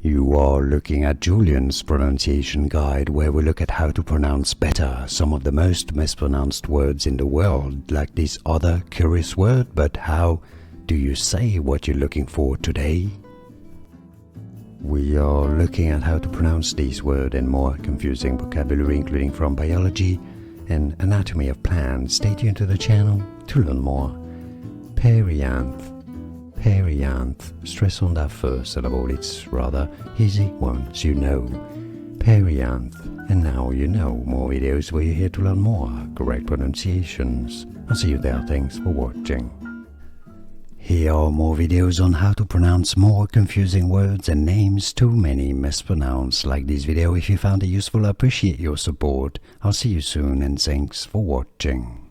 You are looking at Julian's pronunciation guide, where we look at how to pronounce better some of the most mispronounced words in the world, like this other curious word. But how do you say what you're looking for today? We are looking at how to pronounce these words and more confusing vocabulary, including from biology and anatomy of plants. Stay tuned to the channel to learn more. Perianth. Perianth. Stress on that first syllable, it's rather easy once you know. Perianth. And now you know. More videos where you're here to learn more correct pronunciations. I'll see you there. Thanks for watching. Here are more videos on how to pronounce more confusing words and names too many mispronounced. Like this video if you found it useful. I appreciate your support. I'll see you soon and thanks for watching.